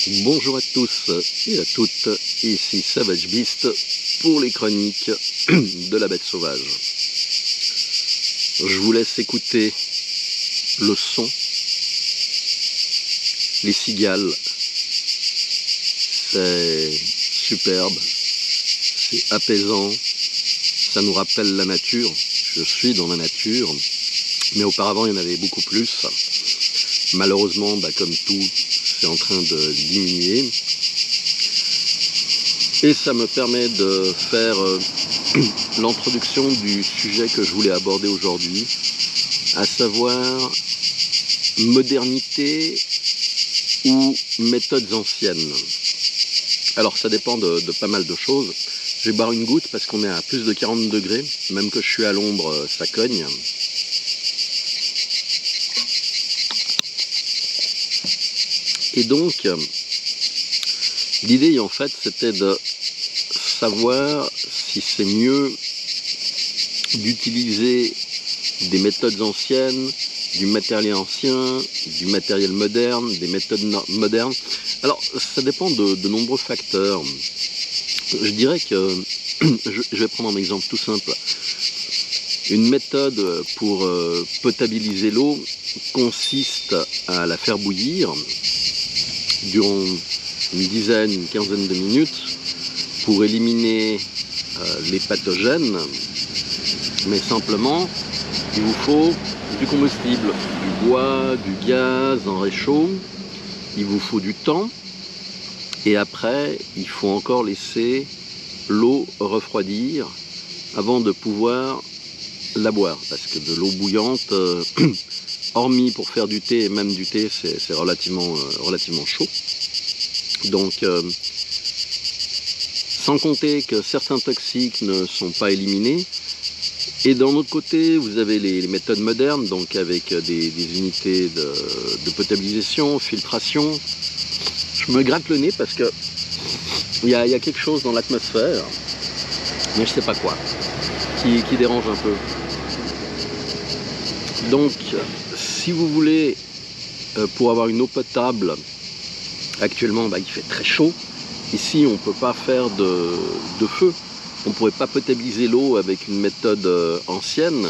Bonjour à tous et à toutes, ici Savage Beast pour les chroniques de la bête sauvage. Je vous laisse écouter le son, les cigales, c'est superbe, c'est apaisant, ça nous rappelle la nature, je suis dans la nature, mais auparavant il y en avait beaucoup plus. Malheureusement, comme tout, c'est en train de diminuer. Et ça me permet de faire l'introduction du sujet que je voulais aborder aujourd'hui, à savoir modernité ou méthodes anciennes. Alors ça dépend de pas mal de choses. Je vais boire une goutte parce qu'on est à plus de 40 degrés, même que je suis à l'ombre, ça cogne. Et donc, l'idée en fait c'était de savoir si c'est mieux d'utiliser des méthodes anciennes, du matériel ancien, du matériel moderne, des méthodes modernes. Alors ça dépend de nombreux facteurs. Je dirais que, je vais prendre un exemple tout simple. Une méthode pour potabiliser l'eau consiste à la faire bouillir durant une quinzaine de minutes pour éliminer les pathogènes, mais simplement il vous faut du combustible, du bois, du gaz, un réchaud, il vous faut du temps et après il faut encore laisser l'eau refroidir avant de pouvoir la boire, parce que de l'eau bouillante hormis pour faire du thé, et même du thé c'est relativement chaud. Donc sans compter que certains toxiques ne sont pas éliminés. Et d'un autre côté, vous avez les méthodes modernes, donc avec des unités de potabilisation, filtration. Je me gratte le nez parce que il y a quelque chose dans l'atmosphère, mais je sais pas quoi, qui dérange un peu. Donc, si vous voulez, pour avoir une eau potable, actuellement il fait très chaud. Ici on ne peut pas faire de feu. On ne pourrait pas potabiliser l'eau avec une méthode ancienne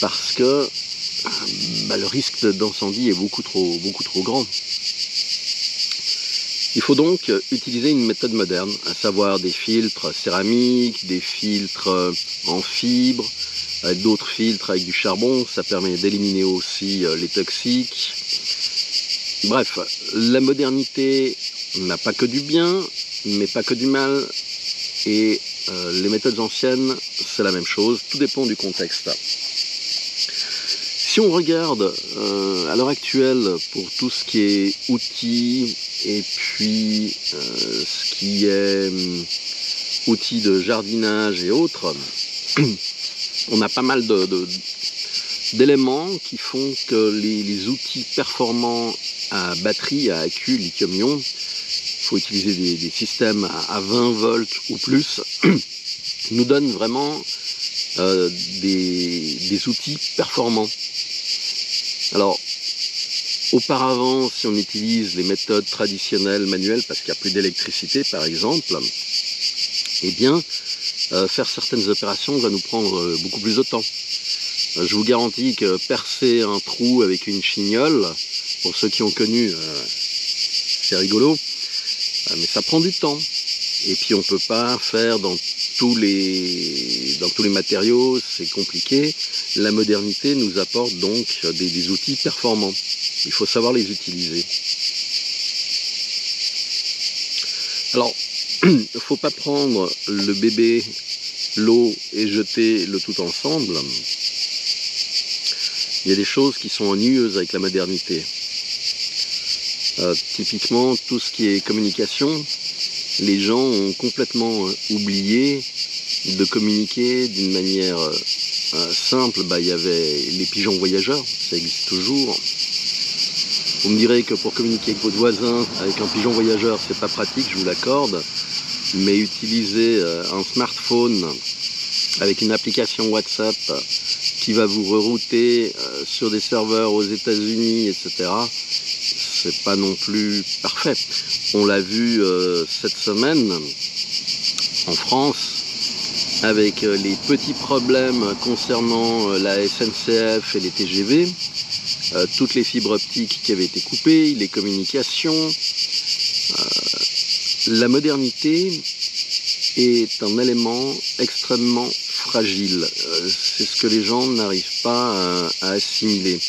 parce que le risque d'incendie est beaucoup trop grand. Il faut donc utiliser une méthode moderne, à savoir des filtres céramiques, des filtres en fibre, avec d'autres filtres avec du charbon. Ça permet d'éliminer aussi les toxiques. Bref, la modernité n'a pas que du bien, mais pas que du mal. Et les méthodes anciennes, c'est la même chose, tout dépend du contexte. Si on regarde à l'heure actuelle pour tout ce qui est outils et puis ce qui est outils de jardinage et autres, on a pas mal d'éléments qui font que les outils performants à batterie, à accu, lithium-ion, il faut utiliser des systèmes à 20 volts ou plus, nous donnent vraiment des outils performants. Alors, auparavant, si on utilise les méthodes traditionnelles manuelles, parce qu'il n'y a plus d'électricité par exemple, eh bien, faire certaines opérations va nous prendre beaucoup plus de temps. Je vous garantis que percer un trou avec une chignole, pour ceux qui ont connu, c'est rigolo, mais ça prend du temps. Et puis on ne peut pas faire dans tous les matériaux, c'est compliqué. La modernité nous apporte donc des outils performants. Il faut savoir les utiliser. Alors, il ne faut pas prendre le bébé, l'eau et jeter le tout ensemble. Il y a des choses qui sont ennuyeuses avec la modernité. Typiquement, tout ce qui est communication, les gens ont complètement oublié de communiquer d'une manière simple. Il y avait les pigeons voyageurs, ça existe toujours. Vous me direz que pour communiquer avec votre voisin avec un pigeon voyageur, c'est pas pratique, je vous l'accorde, mais utiliser un smartphone avec une application WhatsApp qui va vous rerouter sur des serveurs aux États-Unis, etc., c'est pas non plus parfait. On l'a vu cette semaine en France avec les petits problèmes concernant la SNCF et les TGV, toutes les fibres optiques qui avaient été coupées, les communications. La modernité est un élément extrêmement fragile. C'est ce que les gens n'arrivent pas à assimiler.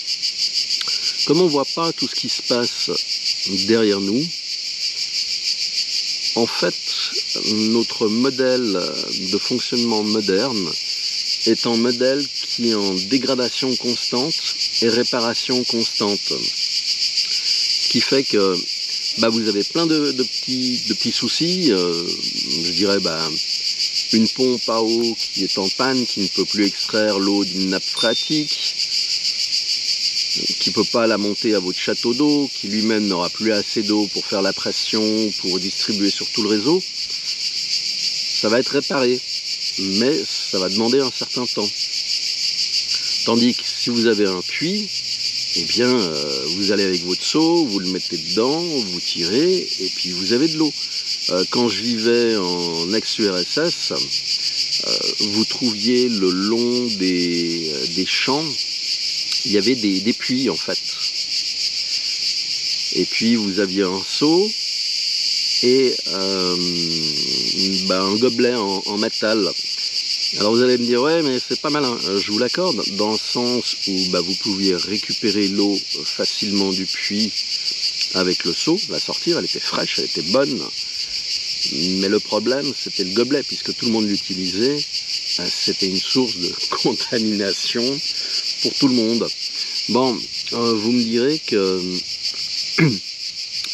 Comme on ne voit pas tout ce qui se passe derrière nous, en fait, notre modèle de fonctionnement moderne est un modèle qui est en dégradation constante et réparation constante. Ce qui fait que vous avez plein de petits soucis. Je dirais une pompe à eau qui est en panne, qui ne peut plus extraire l'eau d'une nappe phréatique, qui ne peut pas la monter à votre château d'eau, qui lui-même n'aura plus assez d'eau pour faire la pression, pour distribuer sur tout le réseau. Ça va être réparé, mais ça va demander un certain temps. Tandis que si vous avez un puits, eh bien, vous allez avec votre seau, vous le mettez dedans, vous tirez, et puis vous avez de l'eau. Quand je vivais en ex-URSS, vous trouviez le long des champs, il y avait des puits en fait. Et puis vous aviez un seau et un gobelet en métal. Alors vous allez me dire, ouais, mais c'est pas malin. Je vous l'accorde, dans le sens où vous pouviez récupérer l'eau facilement du puits avec le seau, la sortir, elle était fraîche, elle était bonne. Mais le problème, c'était le gobelet, puisque tout le monde l'utilisait. C'était une source de contamination pour tout le monde. Bon, vous me direz que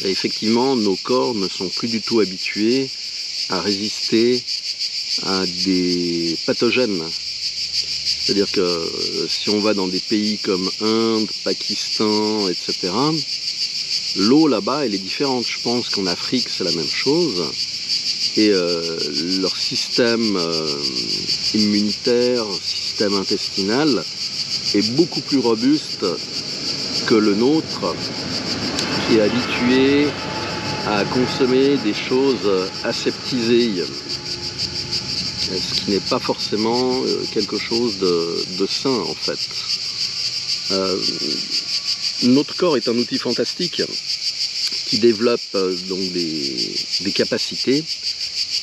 effectivement, nos corps ne sont plus du tout habitués à résister à des pathogènes. C'est-à-dire que si on va dans des pays comme Inde, Pakistan, etc., l'eau là-bas, elle est différente. Je pense qu'en Afrique, c'est la même chose. Et leur système immunitaire, système intestinal, est beaucoup plus robuste que le nôtre, qui est habitué à consommer des choses aseptisées, ce qui n'est pas forcément quelque chose de sain en fait. Notre corps est un outil fantastique qui développe donc des capacités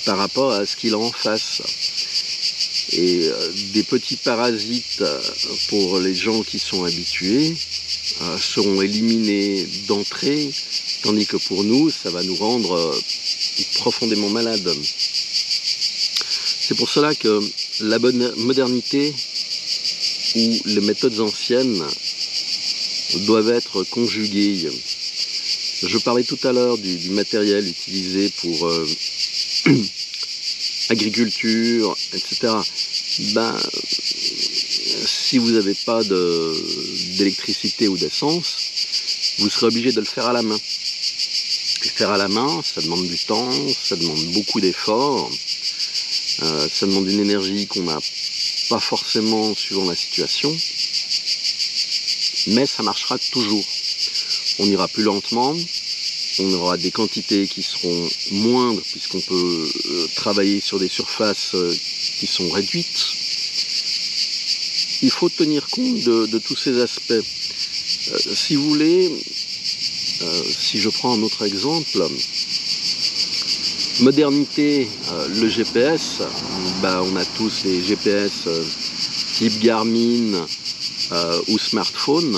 par rapport à ce qu'il a en face. Et des petits parasites, pour les gens qui sont habitués, seront éliminés d'entrée, tandis que pour nous, ça va nous rendre profondément malades. C'est pour cela que la modernité ou les méthodes anciennes doivent être conjuguées. Je parlais tout à l'heure du matériel utilisé pour agriculture, etc. Si vous n'avez pas d'électricité ou d'essence, vous serez obligé de le faire à la main. Et faire à la main, ça demande du temps, ça demande beaucoup d'efforts, ça demande une énergie qu'on n'a pas forcément suivant la situation, mais ça marchera toujours. On ira plus lentement, on aura des quantités qui seront moindres puisqu'on peut travailler sur des surfaces qui sont réduites. Il faut tenir compte de tous ces aspects. Si vous voulez, si je prends un autre exemple, modernité, le GPS, on a tous les GPS type Garmin ou smartphone.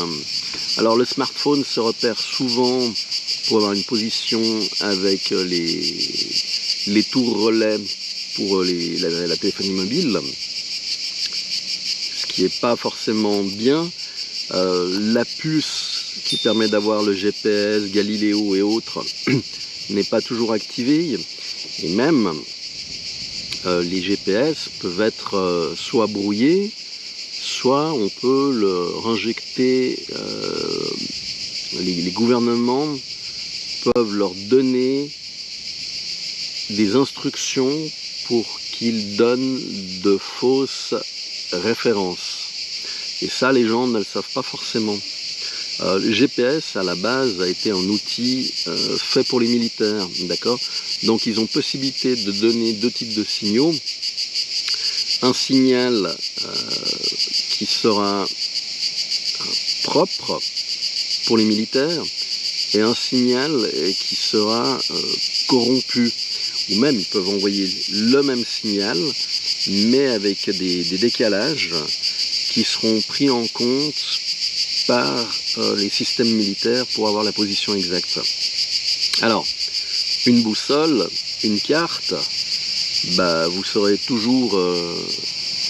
Alors le smartphone se repère souvent pour avoir une position avec les tours relais pour la téléphonie mobile, ce qui n'est pas forcément bien. La puce qui permet d'avoir le GPS, Galileo et autres n'est pas toujours activée, et même les GPS peuvent être soit brouillés, soit on peut leur injecter, les gouvernements peuvent leur donner des instructions pour qu'ils donnent de fausses références. Et ça, les gens ne le savent pas forcément. Le GPS, à la base, a été un outil fait pour les militaires, d'accord? Donc, ils ont possibilité de donner deux types de signaux. Un signal qui sera propre pour les militaires et un signal qui sera corrompu. Ou même, ils peuvent envoyer le même signal, mais avec des décalages qui seront pris en compte par les systèmes militaires pour avoir la position exacte. Alors, une boussole, une carte, vous saurez toujours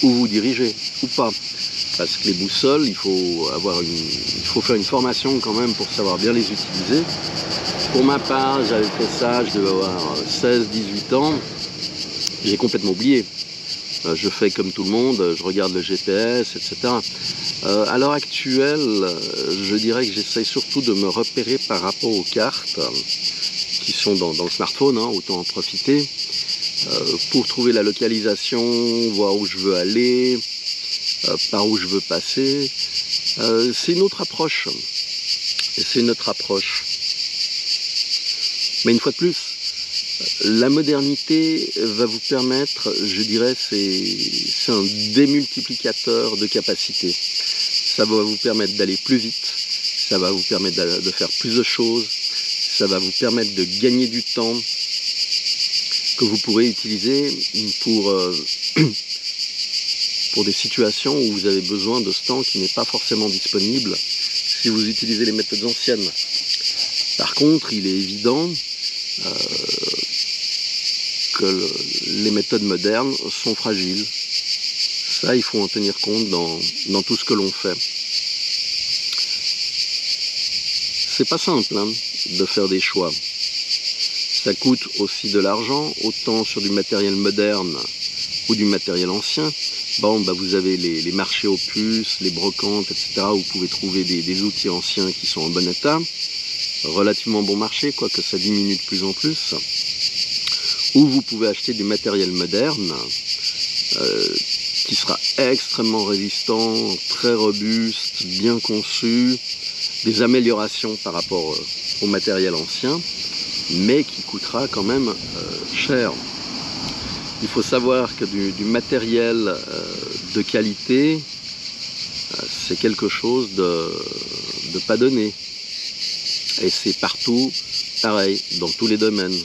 où vous dirigez ou pas. Parce que les boussoles, il faut faire une formation quand même pour savoir bien les utiliser. Pour ma part, j'avais fait ça, je devais avoir 16-18 ans, j'ai complètement oublié. Je fais comme tout le monde, je regarde le GPS, etc. À l'heure actuelle, je dirais que j'essaye surtout de me repérer par rapport aux cartes qui sont dans le smartphone, hein, autant en profiter, pour trouver la localisation, voir où je veux aller, par où je veux passer. C'est une autre approche. Mais une fois de plus, la modernité va vous permettre, je dirais, c'est un démultiplicateur de capacités. Ça va vous permettre d'aller plus vite, ça va vous permettre de faire plus de choses, ça va vous permettre de gagner du temps que vous pourrez utiliser pour des situations où vous avez besoin de ce temps qui n'est pas forcément disponible si vous utilisez les méthodes anciennes. Par contre, il est évident que les méthodes modernes sont fragiles. Ça, il faut en tenir compte dans tout ce que l'on fait. C'est pas simple hein, de faire des choix. Ça coûte aussi de l'argent, autant sur du matériel moderne ou du matériel ancien. Vous avez les marchés aux puces, les brocantes, etc. où vous pouvez trouver des outils anciens qui sont en bon état, relativement bon marché, quoique ça diminue de plus en plus. Ou vous pouvez acheter du matériel moderne qui sera extrêmement résistant, très robuste, bien conçu, des améliorations par rapport au matériel ancien, mais qui coûtera quand même cher. Il faut savoir que du matériel de qualité, c'est quelque chose de pas donné. Et c'est partout pareil, dans tous les domaines.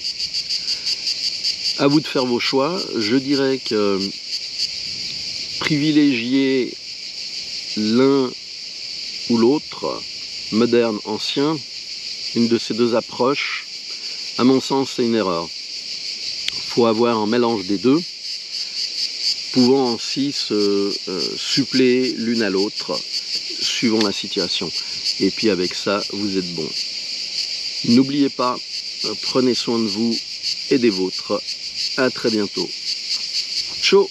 À vous de faire vos choix. Je dirais que privilégier l'un ou l'autre, moderne, ancien, une de ces deux approches, à mon sens, c'est une erreur. Il faut avoir un mélange des deux, pouvant ainsi se suppléer l'une à l'autre, suivant la situation. Et puis avec ça, vous êtes bon. N'oubliez pas, prenez soin de vous et des vôtres. À très bientôt. Ciao!